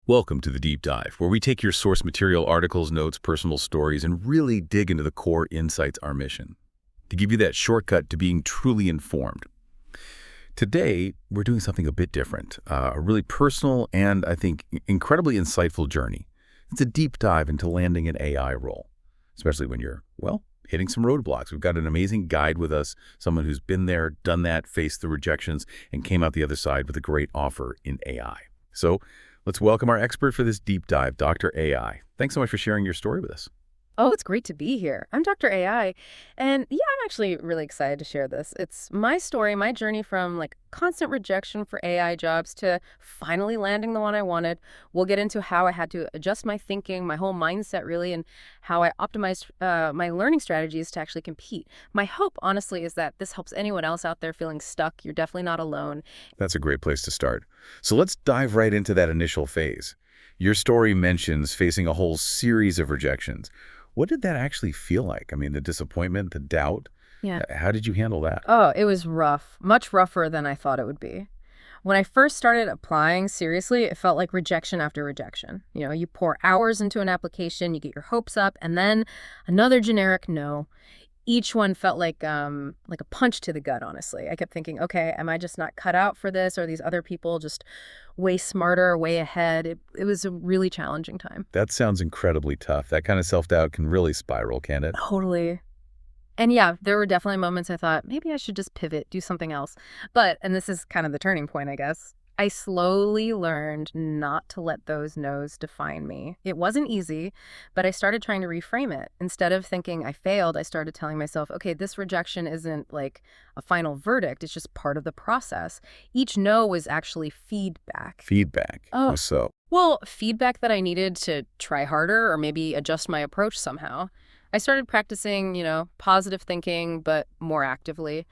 Welcome to the Deep Dive, where we take your source material, articles, notes, personal stories, and really dig into the core insights our mission, to give you that shortcut to being truly informed. Today, we're doing something a bit different, a really personal and, I think, incredibly insightful journey. It's a deep dive into landing an AI role, especially when you're, well, hitting some roadblocks. We've got an amazing guide with us, someone who's been there, done that, faced the rejections, and came out the other side with a great offer in AI. So, let's welcome our expert for this deep dive, Dr. AI. Thanks so much for sharing your story with us. Oh, it's great to be here. I'm Dr. AI, and yeah, I'm actually really excited to share this. It's my story, my journey from constant rejection for AI jobs to finally landing the one I wanted. We'll get into how I had to adjust my thinking, my whole mindset really, and how I optimized my learning strategies to actually compete. My hope, honestly, is that this helps anyone else out there feeling stuck. You're definitely not alone. That's a great place to start. So let's dive right into that initial phase. Your story mentions facing a whole series of rejections. What did that actually feel like? I mean, the disappointment, the doubt. Yeah. How did you handle that? Oh, it was rough. Much rougher than I thought it would be. When I first started applying seriously, it felt like rejection after rejection. You pour hours into an application, you get your hopes up, and then another generic no. Each one felt like a punch to the gut, honestly. I kept thinking, okay, am I just not cut out for this? Or are these other people just way smarter, way ahead? It was a really challenging time. That sounds incredibly tough. That kind of self-doubt can really spiral, can't it? Totally. And yeah, there were definitely moments I thought, maybe I should just pivot, do something else. But, and this is kind of the turning point, I guess, I slowly learned not to let those no's define me. It wasn't easy, but I started trying to reframe it. Instead of thinking I failed, I started telling myself, okay, this rejection isn't like a final verdict. It's just part of the process. Each no was actually feedback. Feedback. Oh, So, well, feedback that I needed to try harder or maybe adjust my approach somehow. I started practicing, positive thinking, but more actively,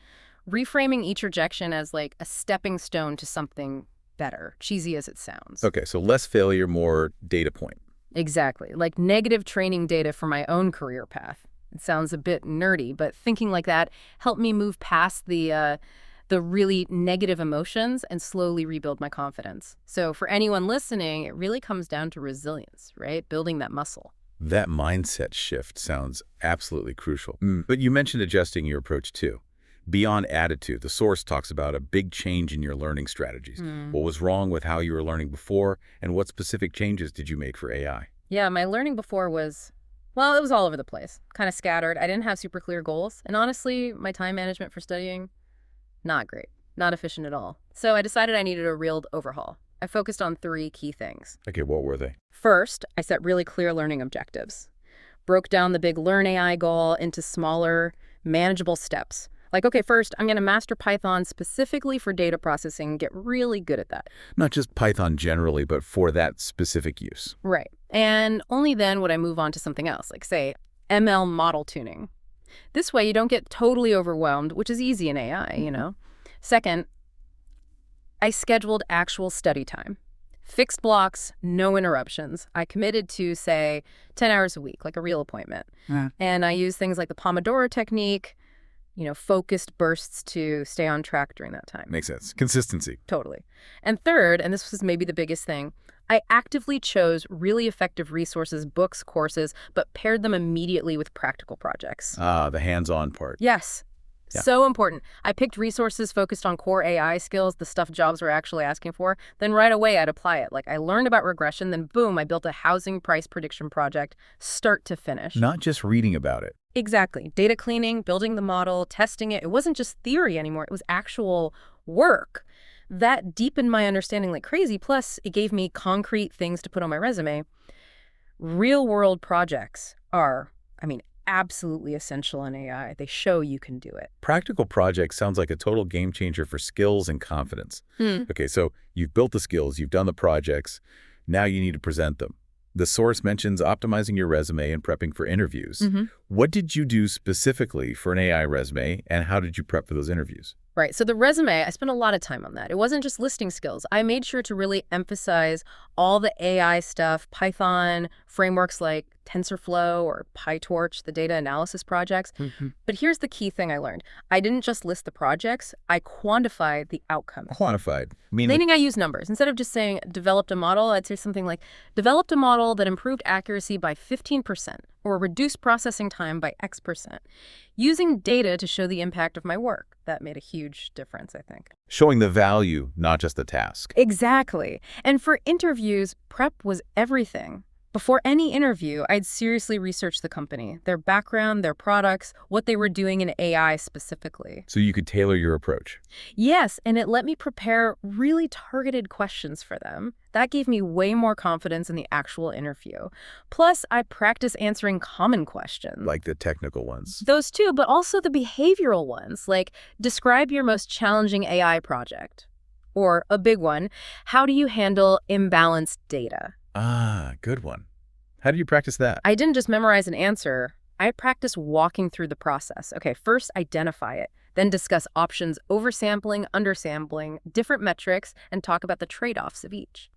reframing each rejection as like a stepping stone to something better, cheesy as it sounds. okay, so less failure, more data point. Exactly, like negative training data for my own career path. It sounds a bit nerdy, but thinking like that helped me move past the really negative emotions and slowly rebuild my confidence. So for anyone listening, it really comes down to resilience, right? Building that muscle. That mindset shift sounds absolutely crucial. But you mentioned adjusting your approach too. Beyond attitude, the source talks about a big change in your learning strategies. What was wrong with how you were learning before, and what specific changes did you make for AI? Yeah, my learning before was, well, it was all over the place, kind of scattered. I didn't have super clear goals. And honestly, my time management for studying, not great, not efficient at all. So I decided I needed a real overhaul. I focused on 3 key things. Okay, what were they? First, I set really clear learning objectives. Broke down the big Learn AI goal into smaller, manageable steps. Like, okay, first, I'm going to master Python specifically for data processing and get really good at that. Not just Python generally, but for that specific use. Right. And only then would I move on to something else, like, say, ML model tuning. This way, you don't get totally overwhelmed, which is easy in AI. Second, I scheduled actual study time. Fixed blocks, no interruptions. I committed to, say, 10 hours a week, like a real appointment. And I used things like the Pomodoro technique, focused bursts to stay on track during that time. Makes sense. Consistency. Totally. And third, and this was maybe the biggest thing, I actively chose really effective resources, books, courses, but paired them immediately with practical projects. Ah, the hands-on part. Yes. Yeah. So important. I picked resources focused on core AI skills, the stuff jobs were actually asking for. Then right away, I'd apply it. Like I learned about regression, then boom, I built a housing price prediction project, start to finish. Not just reading about it. Exactly. Data cleaning, building the model, testing it. It wasn't just theory anymore. It was actual work. That deepened my understanding like crazy. Plus, it gave me concrete things to put on my resume. Real-world projects are, absolutely essential in AI. They show you can do it. Practical project sounds like a total game changer for skills and confidence. Okay, so you've built the skills, you've done the projects, now you need to present them. The source mentions optimizing your resume and prepping for interviews. What did you do specifically for an AI resume, and how did you prep for those interviews? Right. So the resume, I spent a lot of time on that. It wasn't just listing skills. I made sure to really emphasize all the AI stuff, Python, frameworks like TensorFlow or PyTorch, the data analysis projects. But here's the key thing I learned. I didn't just list the projects, I quantified the outcomes. Quantified. Meaning Meaning I use numbers. Instead of just saying developed a model, I'd say something like developed a model that improved accuracy by 15% or reduced processing time by X%, using data to show the impact of my work. That made a huge difference, I think. showing the value, not just the task. Exactly. And for interviews, prep was everything. Before any interview, I'd seriously research the company, their background, their products, what they were doing in AI specifically. So you could tailor your approach. Yes, and it let me prepare really targeted questions for them. That gave me way more confidence in the actual interview. Plus, I practice answering common questions. Like the technical ones. Those too, but also the behavioral ones, like describe your most challenging AI project. Or a big one, how do you handle imbalanced data? Ah, good one. How do you practice that? I didn't just memorize an answer. I practiced walking through the process. Okay, first identify it, then discuss options, oversampling, undersampling, different metrics, and talk about the trade-offs of each.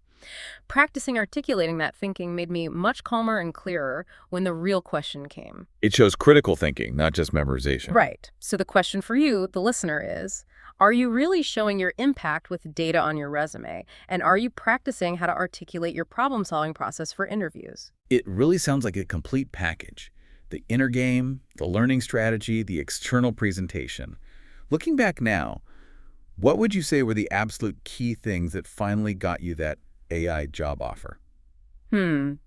Practicing articulating that thinking made me much calmer and clearer when the real question came. It shows critical thinking, not just memorization. Right. So the question for you, the listener, is, are you really showing your impact with data on your resume? And are you practicing how to articulate your problem-solving process for interviews? It really sounds like a complete package. The inner game, the learning strategy, the external presentation. Looking back now, what would you say were the absolute key things that finally got you that AI job offer?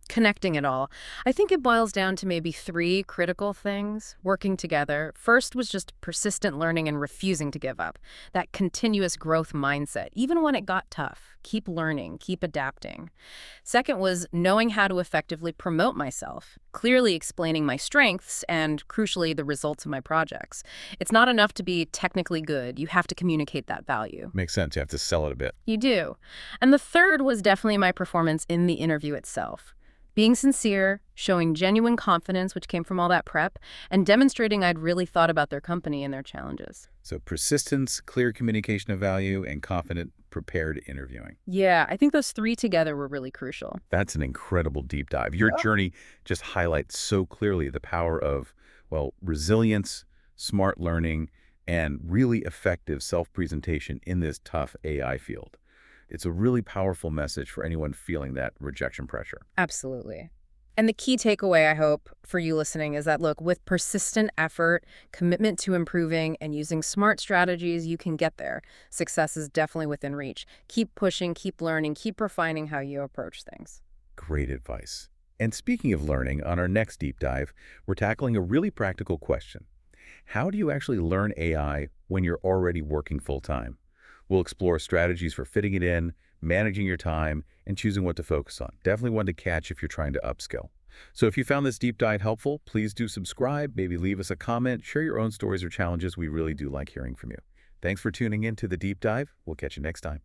Connecting it all. I think it boils down to maybe 3 critical things working together. First was just persistent learning and refusing to give up. That continuous growth mindset, even when it got tough. Keep learning, keep adapting. Second was knowing how to effectively promote myself, clearly explaining my strengths and, crucially, the results of my projects. It's not enough to be technically good. You have to communicate that value. Makes sense. You have to sell it a bit. You do. And the third was definitely my performance in the interview itself. Being sincere, showing genuine confidence, which came from all that prep, and demonstrating I'd really thought about their company and their challenges. So persistence, clear communication of value, and confident, prepared interviewing. Yeah, I think those 3 together were really crucial. That's an incredible deep dive. Your journey just highlights so clearly the power of, well, resilience, smart learning, and really effective self-presentation in this tough AI field. It's a really powerful message for anyone feeling that rejection pressure. Absolutely. And the key takeaway, I hope, for you listening is that, look, with persistent effort, commitment to improving, and using smart strategies, you can get there. Success is definitely within reach. Keep pushing, keep learning, keep refining how you approach things. Great advice. And speaking of learning, on our next deep dive, we're tackling a really practical question. How do you actually learn AI when you're already working full-time? We'll explore strategies for fitting it in, managing your time, and choosing what to focus on. Definitely one to catch if you're trying to upskill. So if you found this deep dive helpful, please do subscribe, maybe leave us a comment, share your own stories or challenges. We really do like hearing from you. Thanks for tuning in to the deep dive. We'll catch you next time.